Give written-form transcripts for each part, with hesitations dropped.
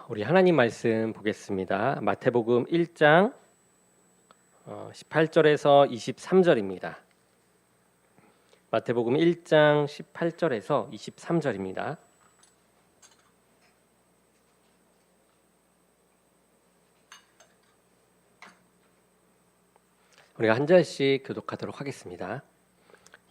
우리 하나님 말씀 보겠습니다. 마태복음 1장 18절에서 23절입니다. 마태복음 1장 18절에서 23절입니다. 우리가 한 절씩 교독하도록 하겠습니다.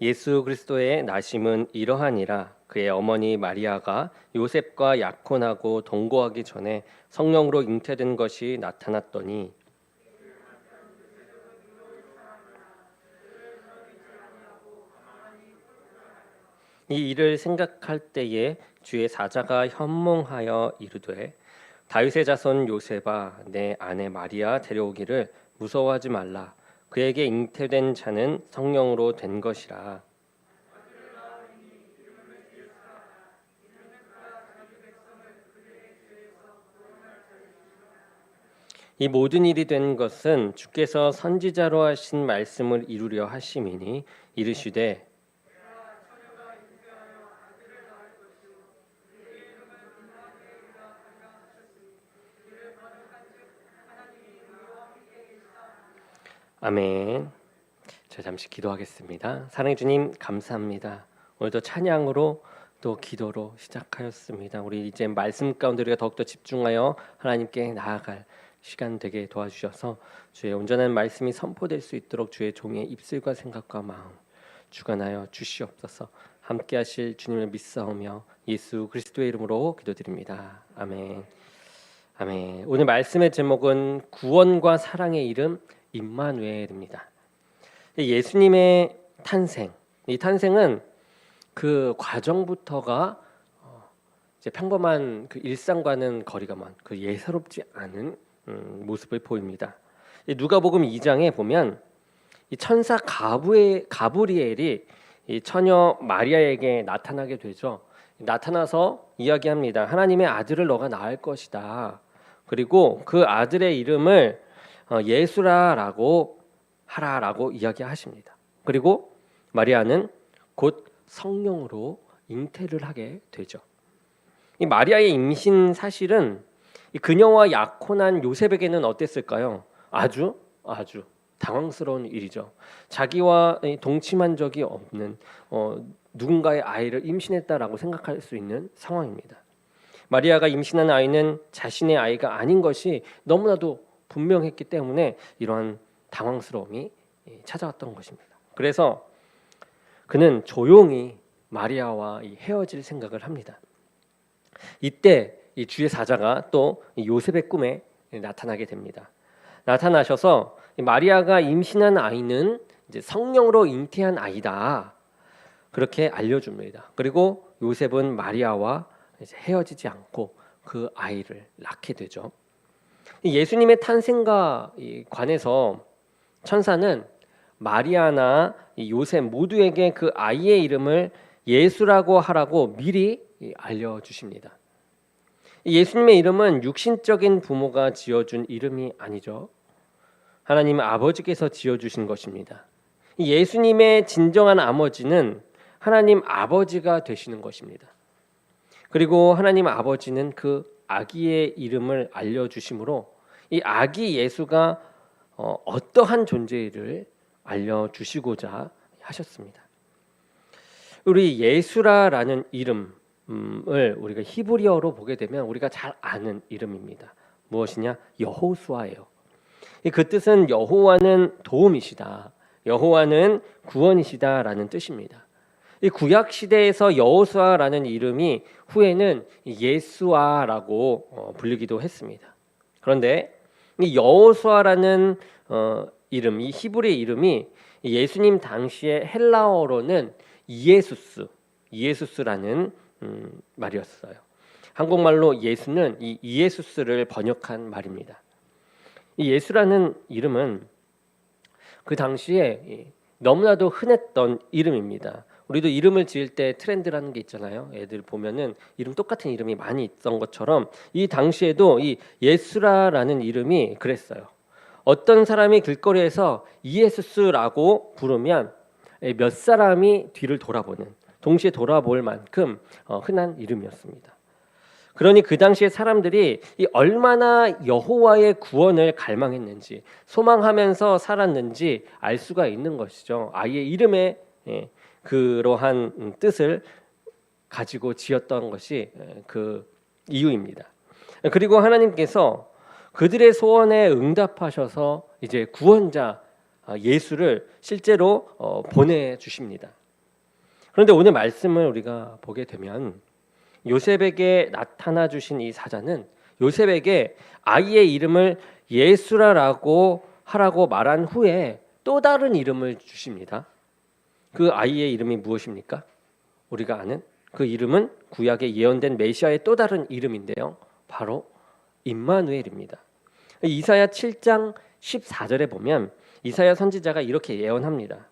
예수 그리스도의 나심은 이러하니라. 그의 어머니 마리아가 요셉과 약혼하고 동거하기 전에 성령으로 잉태된 것이 나타났더니 이 일을 생각할 때에 주의 사자가 현몽하여 이르되 다윗의 자손 요셉아 내 아내 마리아 데려오기를 무서워하지 말라. 그에게 잉태된 자는 성령으로 된 것이라. 이 모든 일이 된 것은 주께서 선지자로 하신 말씀을 이루려 하심이니 이르시되 아멘. 자, 잠시 기도하겠습니다. 사랑해 주님 감사합니다. 오늘도 찬양으로 또 기도로 시작하였습니다. 우리 이제 말씀 가운데 우리가 더욱더 집중하여 하나님께 나아갈 시간 되게 도와주셔서 주의 온전한 말씀이 선포될 수 있도록 주의 종의 입술과 생각과 마음 주관하여 주시옵소서. 함께 하실 주님을 믿사오며 예수 그리스도의 이름으로 기도드립니다. 아멘. 아멘. 오늘 말씀의 제목은 구원과 사랑의 이름 임마누엘입니다. 예수님의 탄생, 이 탄생은 그 과정부터가 이제 평범한 그 일상과는 거리가 먼 그 예사롭지 않은 모습을 보입니다. 누가복음 2장에 보면 이 천사 가브리엘이 이 처녀 마리아에게 나타나게 되죠. 나타나서 이야기합니다. 하나님의 아들을 너가 낳을 것이다. 그리고 그 아들의 이름을 예수라라고 하라라고 이야기하십니다. 그리고 마리아는 곧 성령으로 잉태를 하게 되죠. 이 마리아의 임신 사실은 그녀와 약혼한 요셉에게는 어땠을까요? 아주 당황스러운 일이죠. 자기와 동침한 적이 없는 누군가의 아이를 임신했다라고 생각할 수 있는 상황입니다. 마리아가 임신한 아이는 자신의 아이가 아닌 것이 너무나도 분명했기 때문에 이러한 당황스러움이 찾아왔던 것입니다. 그래서 그는 조용히 마리아와 헤어질 생각을 합니다. 이때 이 주의 사자가 또 요셉의 꿈에 나타나게 됩니다. 나타나셔서 마리아가 임신한 아이는 이제 성령으로 잉태한 아이다. 그렇게 알려줍니다. 그리고 요셉은 마리아와 이제 헤어지지 않고 그 아이를 낳게 되죠. 예수님의 탄생과 관해서 천사는 마리아나 요셉 모두에게 그 아이의 이름을 예수라고 하라고 미리 알려주십니다. 예수님의 이름은 육신적인 부모가 지어준 이름이 아니죠. 하나님 아버지께서 지어주신 것입니다. 예수님의 진정한 아버지는 하나님 아버지가 되시는 것입니다. 그리고 하나님 아버지는 그 아기의 이름을 알려주심으로 이 아기 예수가 어떠한 존재를 알려주시고자 하셨습니다. 우리 예수라라는 이름을 우리가 히브리어로 보게 되면 우리가 잘 아는 이름입니다. 무엇이냐? 여호수아예요. 그 뜻은 여호와는 도움이시다. 여호와는 구원이시다라는 뜻입니다. 이 구약 시대에서 여호수아라는 이름이 후에는 예수아라고 불리기도 했습니다. 그런데 이 여호수아라는 이름, 이 히브리 이름이 예수님 당시의 헬라어로는 이에수스라는 말이었어요. 한국말로 예수는 이 이에수스를 번역한 말입니다. 이 예수라는 이름은 그 당시에 너무나도 흔했던 이름입니다. 우리도 이름을 지을 때 트렌드라는 게 있잖아요. 애들 보면은 이름 똑같은 이름이 많이 있던 것처럼 이 당시에도 이 예수라라는 이름이 그랬어요. 어떤 사람이 길거리에서 이에수스라고 부르면 몇 사람이 뒤를 돌아보는, 동시에 돌아볼 만큼 흔한 이름이었습니다. 그러니 그 당시에 사람들이 이 얼마나 여호와의 구원을 갈망했는지 소망하면서 살았는지 알 수가 있는 것이죠. 아이의 이름에 그러한 뜻을 가지고 지었던 것이 그 이유입니다. 그리고 하나님께서 그들의 소원에 응답하셔서 이제 구원자 예수를 실제로 보내주십니다. 그런데 오늘 말씀을 우리가 보게 되면 요셉에게 나타나 주신 이 사자는 요셉에게 아이의 이름을 예수라라고 하라고 말한 후에 또 다른 이름을 주십니다. 그 아이의 이름이 무엇입니까? 우리가 아는 그 이름은 구약에 예언된 메시아의 또 다른 이름인데요. 바로 임마누엘입니다. 이사야 7장 14절에 보면 이사야 선지자가 이렇게 예언합니다.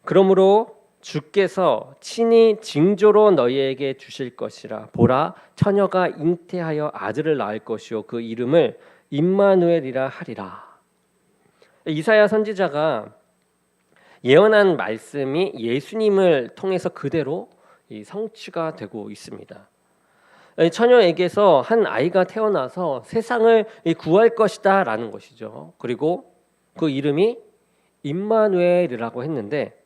그러므로 주께서 친히 징조로 너희에게 주실 것이라. 보라, 처녀가 잉태하여 아들을 낳을 것이요 그 이름을 임마누엘이라 하리라. 이사야 선지자가 예언한 말씀이 예수님을 통해서 그대로 성취가 되고 있습니다. 처녀에게서 한 아이가 태어나서 세상을 구할 것이다 라는 것이죠. 그리고 그 이름이 임마누엘이라고 했는데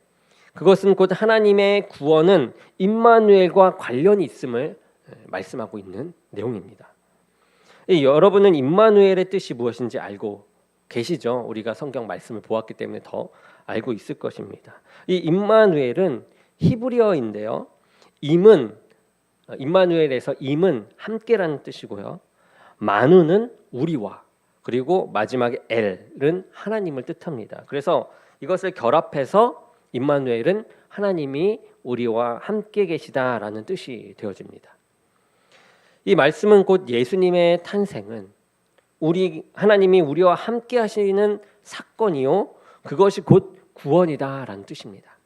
그것은 곧 하나님의 구원은 임마누엘과 관련이 있음을 말씀하고 있는 내용입니다. 여러분은 임마누엘의 뜻이 무엇인지 알고 계시죠? 우리가 성경 말씀을 보았기 때문에 더 알고 있을 것입니다. 이 임마누엘은 히브리어인데요. 임마누엘에서 임은 함께라는 뜻이고요. 마누는 우리와, 그리고 마지막에 엘은 하나님을 뜻합니다. 그래서 이것을 결합해서 임마누엘은 하나님이 우리와 함께 계시다라는 뜻이 되어집니다. 이 말씀은 곧 예수님의 탄생은 하나님이 우리와 함께 하시는 사건이요 그것이 곧 구원이다라는 뜻입니다.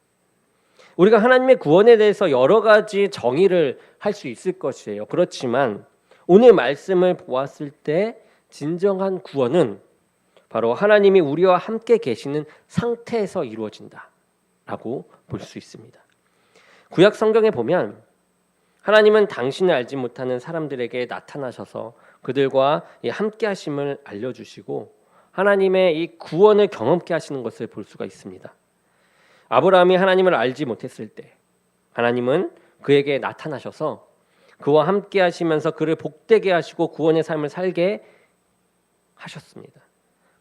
우리가 하나님의 구원에 대해서 여러 가지 정의를 할 수 있을 것이에요. 그렇지만 오늘 말씀을 보았을 때 진정한 구원은 바로 하나님이 우리와 함께 계시는 상태에서 이루어진다라고 볼 수 있습니다. 구약 성경에 보면 하나님은 당신을 알지 못하는 사람들에게 나타나셔서 그들과 함께 하심을 알려주시고 하나님의 이 구원을 경험케 하시는 것을 볼 수가 있습니다. 아브라함이 하나님을 알지 못했을 때 하나님은 그에게 나타나셔서 그와 함께 하시면서 그를 복되게 하시고 구원의 삶을 살게 하셨습니다.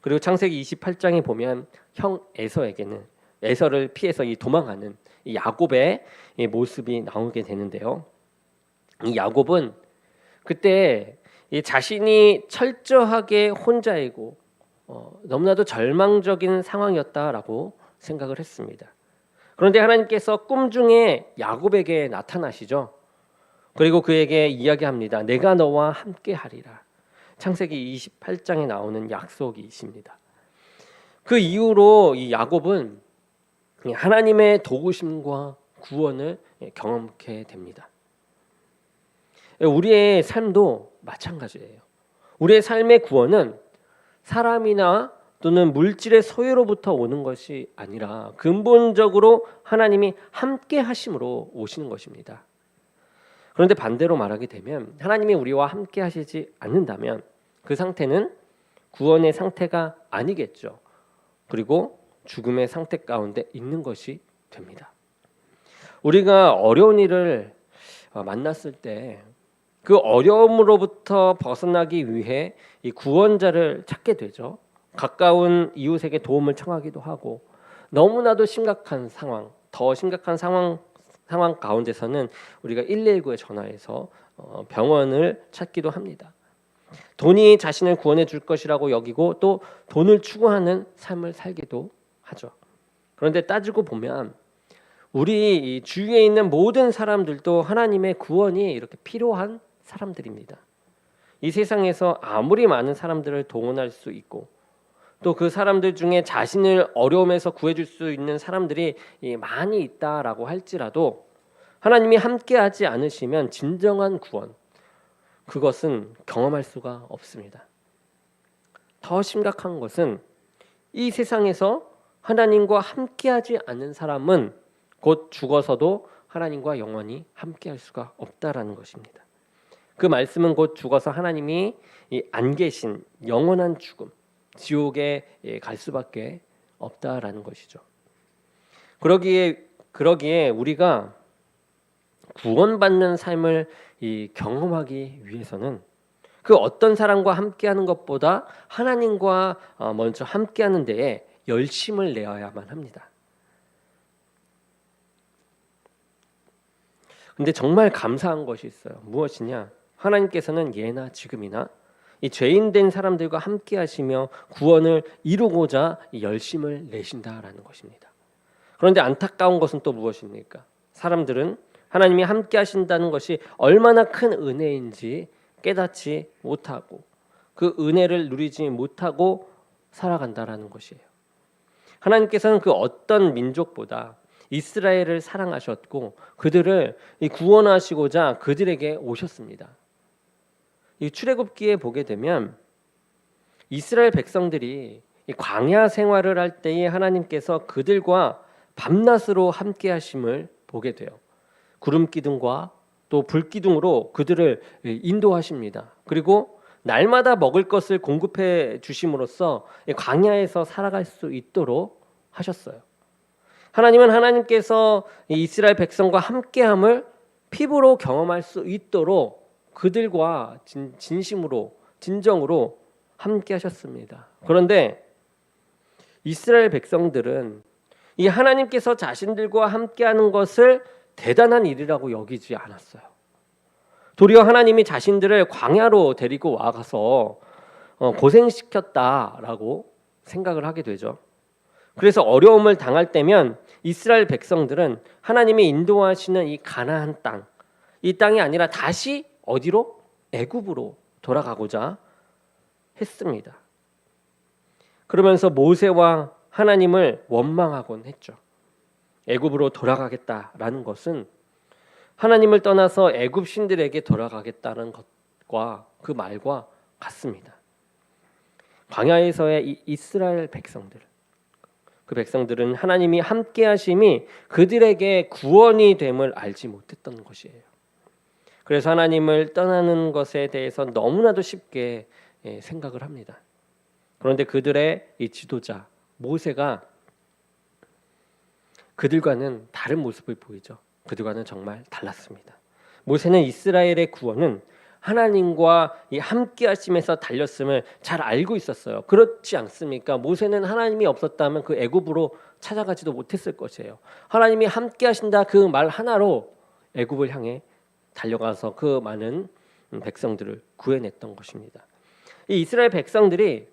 그리고 창세기 28장에 보면 형 에서에게는 에서를 피해서 도망하는 이 야곱의 모습이 나오게 되는데요. 이 야곱은 그때 자신이 철저하게 혼자이고 너무나도 절망적인 상황이었다라고 생각을 했습니다. 그런데 하나님께서 꿈 중에 야곱에게 나타나시죠. 그리고 그에게 이야기합니다. 내가 너와 함께 하리라. 창세기 28장에 나오는 약속이 있습니다. 그 이후로 이 야곱은 하나님의 도우심과 구원을 경험하게 됩니다. 우리의 삶도 마찬가지예요. 우리의 삶의 구원은 사람이나 또는 물질의 소유로부터 오는 것이 아니라 근본적으로 하나님이 함께 하심으로 오시는 것입니다. 그런데 반대로 말하게 되면 하나님이 우리와 함께 하시지 않는다면 그 상태는 구원의 상태가 아니겠죠. 그리고 죽음의 상태 가운데 있는 것이 됩니다. 우리가 어려운 일을 만났을 때 그 어려움으로부터 벗어나기 위해 이 구원자를 찾게 되죠. 가까운 이웃에게 도움을 청하기도 하고 너무나도 심각한 상황, 더 심각한 상황 가운데서는 우리가 119에 전화해서 병원을 찾기도 합니다. 돈이 자신을 구원해 줄 것이라고 여기고 또 돈을 추구하는 삶을 살기도 하죠. 그런데 따지고 보면 우리 주위에 있는 모든 사람들도 하나님의 구원이 이렇게 필요한 사람들입니다. 이 세상에서 아무리 많은 사람들을 동원할 수 있고 또 그 사람들 중에 자신을 어려움에서 구해줄 수 있는 사람들이 많이 있다라고 할지라도 하나님이 함께하지 않으시면 진정한 구원 그것은 경험할 수가 없습니다. 더 심각한 것은 이 세상에서 하나님과 함께하지 않는 사람은 곧 죽어서도 하나님과 영원히 함께할 수가 없다라는 것입니다. 그 말씀은 곧 죽어서 하나님이 안 계신 영원한 죽음, 지옥에 갈 수밖에 없다라는 것이죠. 그러기에 우리가 구원받는 삶을 경험하기 위해서는 그 어떤 사람과 함께하는 것보다 하나님과 먼저 함께하는 데에 열심을 내어야만 합니다. 근데 정말 감사한 것이 있어요. 무엇이냐? 하나님께서는 예나 지금이나 이 죄인된 사람들과 함께하시며 구원을 이루고자 열심을 내신다라는 것입니다. 그런데 안타까운 것은 또 무엇입니까? 사람들은 하나님이 함께하신다는 것이 얼마나 큰 은혜인지 깨닫지 못하고 그 은혜를 누리지 못하고 살아간다라는 것이에요. 하나님께서는 그 어떤 민족보다 이스라엘을 사랑하셨고 그들을 구원하시고자 그들에게 오셨습니다. 이 출애굽기에 보게 되면 이스라엘 백성들이 광야 생활을 할 때에 하나님께서 그들과 밤낮으로 함께 하심을 보게 돼요. 구름 기둥과 또 불 기둥으로 그들을 인도하십니다. 그리고 날마다 먹을 것을 공급해 주심으로써 광야에서 살아갈 수 있도록 하셨어요. 하나님은 하나님께서 이스라엘 백성과 함께함을 피부로 경험할 수 있도록 그들과 진심으로 진정으로 함께하셨습니다. 그런데 이스라엘 백성들은 이 하나님께서 자신들과 함께하는 것을 대단한 일이라고 여기지 않았어요. 도리어 하나님이 자신들을 광야로 데리고 와가서 고생시켰다라고 생각을 하게 되죠. 그래서 어려움을 당할 때면 이스라엘 백성들은 하나님이 인도하시는 이 가나안 땅, 이 땅이 아니라 다시 어디로? 애굽으로 돌아가고자 했습니다. 그러면서 모세와 하나님을 원망하곤 했죠. 애굽으로 돌아가겠다라는 것은 하나님을 떠나서 애굽 신들에게 돌아가겠다는 것과 그 말과 같습니다. 광야에서의 이 이스라엘 백성들, 그 백성들은 하나님이 함께 하심이 그들에게 구원이 됨을 알지 못했던 것이에요. 그래서 하나님을 떠나는 것에 대해서 너무나도 쉽게 생각을 합니다. 그런데 그들의 이 지도자 모세가 그들과는 다른 모습을 보이죠. 그들과는 정말 달랐습니다. 모세는 이스라엘의 구원은 하나님과 이 함께 하심에서 달렸음을 잘 알고 있었어요. 그렇지 않습니까? 모세는 하나님이 없었다면 그 애굽으로 찾아가지도 못했을 것이에요. 하나님이 함께 하신다 그 말 하나로 애굽을 향해 달려가서 그 많은 백성들을 구해냈던 것입니다. 이 이스라엘 백성들이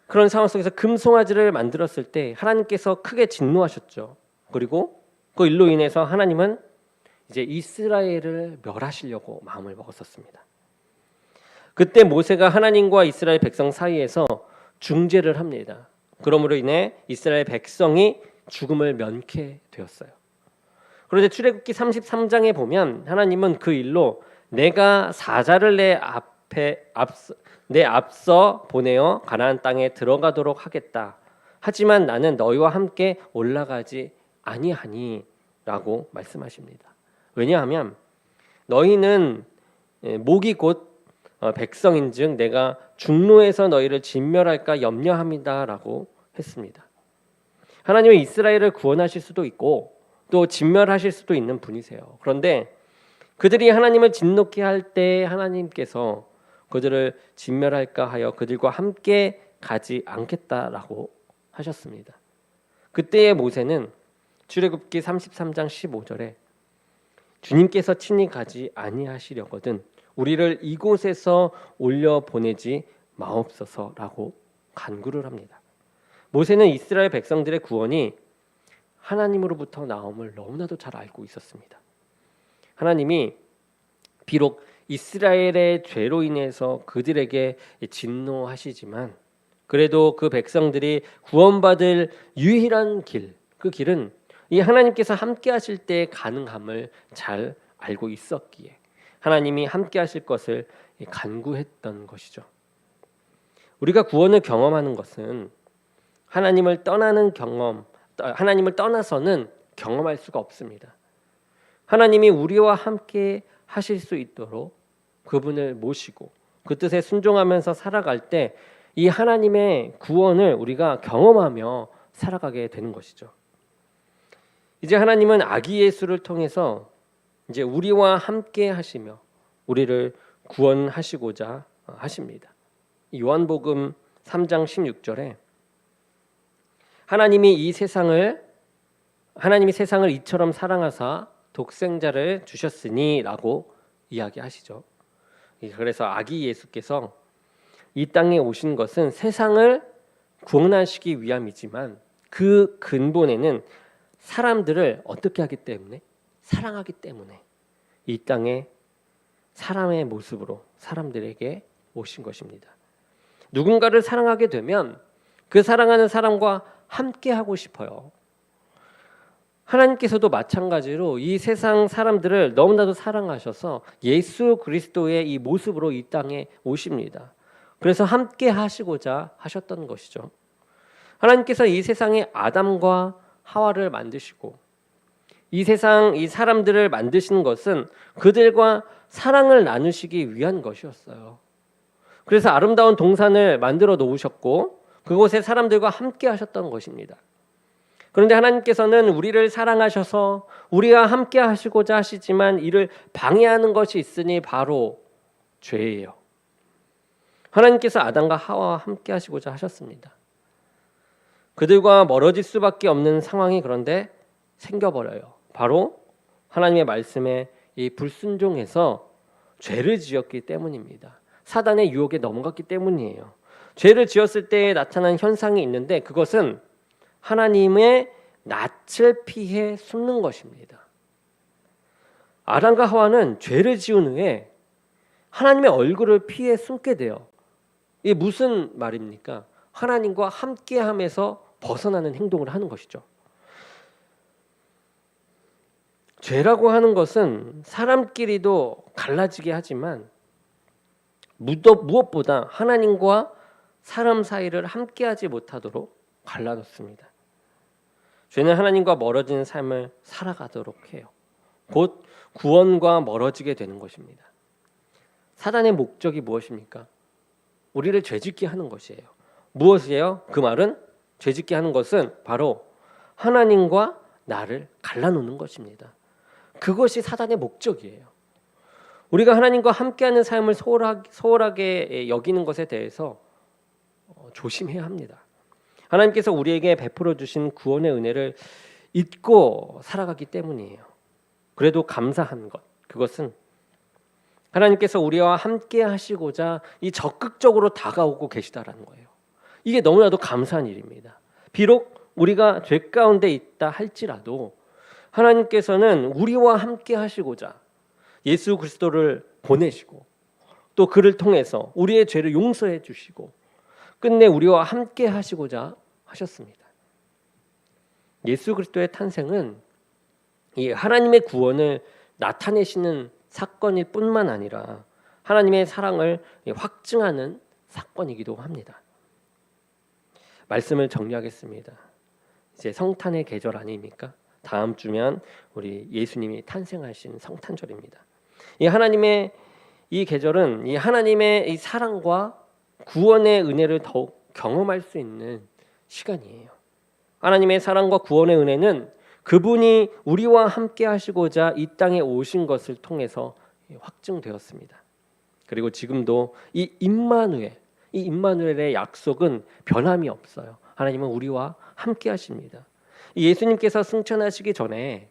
그런 상황 속에서 금송아지를 만들었을 때 하나님께서 크게 진노하셨죠. 그리고 그 일로 인해서 하나님은 이제 이스라엘을 멸하시려고 마음을 먹었었습니다. 그때 모세가 하나님과 이스라엘 백성 사이에서 중재를 합니다. 그러므로 인해 이스라엘 백성이 죽음을 면케 되었어요. 그런데 출애굽기 33장에 보면 하나님은 그 일로 내가 사자를 내 앞서 보내어 가나안 땅에 들어가도록 하겠다. 하지만 나는 너희와 함께 올라가지 아니하니라고 말씀하십니다. 왜냐하면 너희는 목이 곧 백성인즉 내가 중로에서 너희를 진멸할까 염려합니다라고 했습니다. 하나님은 이스라엘을 구원하실 수도 있고 또 진멸하실 수도 있는 분이세요. 그런데 그들이 하나님을 진노케 할 때 하나님께서 그들을 진멸할까 하여 그들과 함께 가지 않겠다라고 하셨습니다. 그때의 모세는 출애굽기 33장 15절에 주님께서 친히 가지 아니하시려거든 우리를 이곳에서 올려 보내지 마옵소서라고 간구를 합니다. 모세는 이스라엘 백성들의 구원이 하나님으로부터 나옴을 너무나도 잘 알고 있었습니다. 하나님이 비록 이스라엘의 죄로 인해서 그들에게 진노하시지만 그래도 그 백성들이 구원받을 유일한 길, 그 길은 이 하나님께서 함께 하실 때 가능함을 잘 알고 있었기에 하나님이 함께 하실 것을 간구했던 것이죠. 우리가 구원을 경험하는 것은 하나님을 떠나서는 경험할 수가 없습니다. 하나님이 우리와 함께 하실 수 있도록 그분을 모시고 그 뜻에 순종하면서 살아갈 때 이 하나님의 구원을 우리가 경험하며 살아가게 되는 것이죠. 이제 하나님은 아기 예수를 통해서 이제 우리와 함께 하시며 우리를 구원하시고자 하십니다. 요한복음 3장 16절에 하나님이 세상을 이처럼 사랑하사 독생자를 주셨으니라고 이야기하시죠. 그래서 아기 예수께서 이 땅에 오신 것은 세상을 구원하시기 위함이지만 그 근본에는 사람들을 어떻게 하기 때문에? 사랑하기 때문에 이 땅에 사람의 모습으로 사람들에게 오신 것입니다. 누군가를 사랑하게 되면 그 사랑하는 사람과 함께 하고 싶어요. 하나님께서도 마찬가지로 이 세상 사람들을 너무나도 사랑하셔서 예수 그리스도의 이 모습으로 이 땅에 오십니다. 그래서 함께 하시고자 하셨던 것이죠. 하나님께서 이 세상에 아담과 하와를 만드시고 이 세상 이 사람들을 만드시는 것은 그들과 사랑을 나누시기 위한 것이었어요. 그래서 아름다운 동산을 만들어 놓으셨고 그곳에 사람들과 함께 하셨던 것입니다. 그런데 하나님께서는 우리를 사랑하셔서 우리와 함께 하시고자 하시지만 이를 방해하는 것이 있으니 바로 죄예요. 하나님께서 아담과 하와와 함께 하시고자 하셨습니다. 그들과 멀어질 수밖에 없는 상황이 그런데 생겨버려요. 바로 하나님의 말씀에 이 불순종해서 죄를 지었기 때문입니다. 사단의 유혹에 넘어갔기 때문이에요. 죄를 지었을 때 나타난 현상이 있는데 그것은 하나님의 낯을 피해 숨는 것입니다. 아담과 하와는 죄를 지은 후에 하나님의 얼굴을 피해 숨게 돼요. 이게 무슨 말입니까? 하나님과 함께하면서 벗어나는 행동을 하는 것이죠. 죄라고 하는 것은 사람끼리도 갈라지게 하지만 무엇보다 하나님과 사람 사이를 함께하지 못하도록 갈라놓습니다. 죄는 하나님과 멀어지는 삶을 살아가도록 해요. 곧 구원과 멀어지게 되는 것입니다. 사단의 목적이 무엇입니까? 우리를 죄짓게 하는 것이에요. 무엇이에요? 그 말은 죄짓게 하는 것은 바로 하나님과 나를 갈라놓는 것입니다. 그것이 사단의 목적이에요. 우리가 하나님과 함께하는 삶을 소홀하게 여기는 것에 대해서 조심해야 합니다. 하나님께서 우리에게 베풀어 주신 구원의 은혜를 잊고 살아가기 때문이에요. 그래도 감사한 것, 그것은 하나님께서 우리와 함께 하시고자 이 적극적으로 다가오고 계시다라는 거예요. 이게 너무나도 감사한 일입니다. 비록 우리가 죄 가운데 있다 할지라도 하나님께서는 우리와 함께 하시고자 예수 그리스도를 보내시고 또 그를 통해서 우리의 죄를 용서해 주시고 끝내 우리와 함께 하시고자 하셨습니다. 예수 그리스도의 탄생은 이 하나님의 구원을 나타내시는 사건일 뿐만 아니라 하나님의 사랑을 확증하는 사건이기도 합니다. 말씀을 정리하겠습니다. 이제 성탄의 계절 아닙니까? 다음 주면 우리 예수님이 탄생하신 성탄절입니다. 이 하나님의 이 계절은 이 하나님의 이 사랑과 구원의 은혜를 더욱 경험할 수 있는 시간이에요. 하나님의 사랑과 구원의 은혜는 그분이 우리와 함께 하시고자 이 땅에 오신 것을 통해서 확증되었습니다. 그리고 지금도 이 임마누엘의 약속은 변함이 없어요. 하나님은 우리와 함께 하십니다. 예수님께서 승천하시기 전에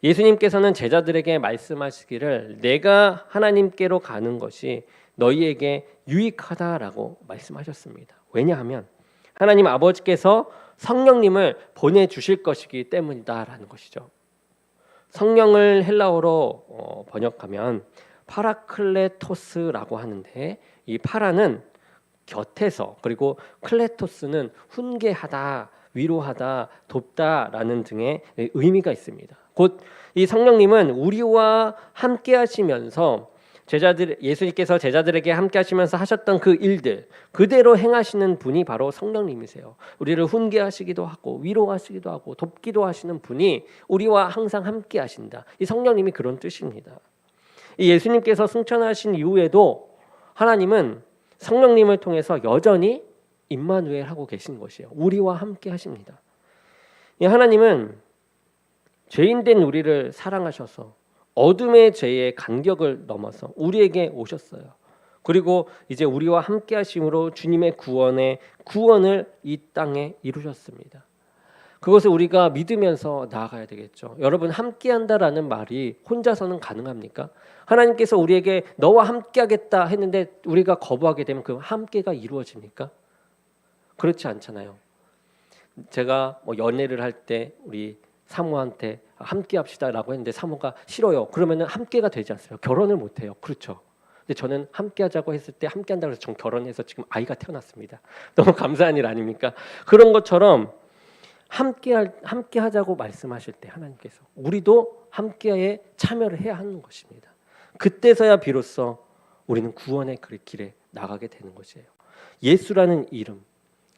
예수님께서는 제자들에게 말씀하시기를 내가 하나님께로 가는 것이 너희에게 유익하다라고 말씀하셨습니다. 왜냐하면 하나님 아버지께서 성령님을 보내주실 것이기 때문이다라는 것이죠. 성령을 헬라어로 번역하면 파라클레토스라고 하는데 이 파라는 곁에서 그리고 클레토스는 훈계하다, 위로하다, 돕다라는 등의 의미가 있습니다. 곧 이 성령님은 우리와 함께 하시면서 예수님께서 제자들에게 함께 하시면서 하셨던 그 일들 그대로 행하시는 분이 바로 성령님이세요. 우리를 훈계하시기도 하고 위로하시기도 하고 돕기도 하시는 분이 우리와 항상 함께 하신다. 이 성령님이 그런 뜻입니다. 이 예수님께서 승천하신 이후에도 하나님은 성령님을 통해서 여전히 임마누엘 하고 계신 것이에요. 우리와 함께 하십니다. 이 하나님은 죄인된 우리를 사랑하셔서 어둠의 죄의 간격을 넘어서 우리에게 오셨어요. 그리고 이제 우리와 함께 하심으로 주님의 구원을 이 땅에 이루셨습니다. 그것을 우리가 믿으면서 나아가야 되겠죠. 여러분, 함께 한다라는 말이 혼자서는 가능합니까? 하나님께서 우리에게 너와 함께 하겠다 했는데 우리가 거부하게 되면 그 함께가 이루어집니까? 그렇지 않잖아요. 제가 연애를 할 때 우리 사모한테 함께 합시다라고 했는데 사모가 싫어요. 그러면은 함께가 되지 않어요. 결혼을 못 해요. 그렇죠. 근데 저는 함께 하자고 했을 때 함께 한다고 해서 전 결혼해서 지금 아이가 태어났습니다. 너무 감사한 일 아닙니까? 그런 것처럼 함께 하자고 말씀하실 때 하나님께서 우리도 함께에 참여를 해야 하는 것입니다. 그때서야 비로소 우리는 구원의 그 길에 나가게 되는 것이에요. 예수라는 이름,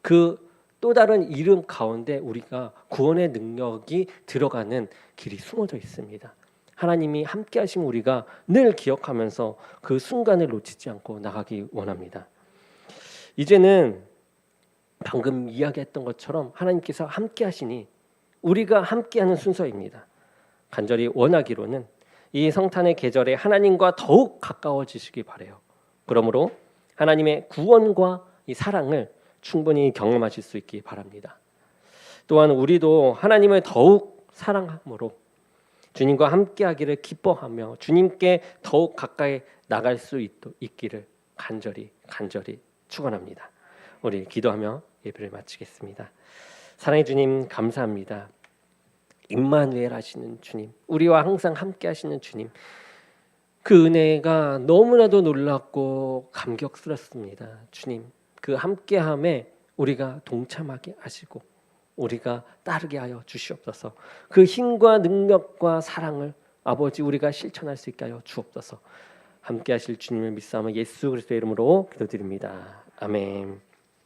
그 또 다른 이름 가운데 우리가 구원의 능력이 들어가는 길이 숨어져 있습니다. 하나님이 함께 하시면 우리가 늘 기억하면서 그 순간을 놓치지 않고 나가기 원합니다. 이제는 방금 이야기했던 것처럼 하나님께서 함께 하시니 우리가 함께하는 순서입니다. 간절히 원하기로는 이 성탄의 계절에 하나님과 더욱 가까워지시기 바라요. 그러므로 하나님의 구원과 이 사랑을 충분히 경험하실 수 있기 바랍니다. 또한 우리도 하나님을 더욱 사랑함으로 주님과 함께하기를 기뻐하며 주님께 더욱 가까이 나갈 수 있기를 간절히 축원합니다. 우리 기도하며 예배를 마치겠습니다. 사랑의 주님, 감사합니다. 임마누엘 하시는 주님, 우리와 항상 함께 하시는 주님, 그 은혜가 너무나도 놀랍고 감격스럽습니다. 주님, 그 함께함에 우리가 동참하게 하시고 우리가 따르게 하여 주시옵소서. 그 힘과 능력과 사랑을 아버지 우리가 실천할 수 있게 하여 주옵소서. 함께 하실 주님을 믿사오며 예수 그리스도의 이름으로 기도드립니다. 아멘.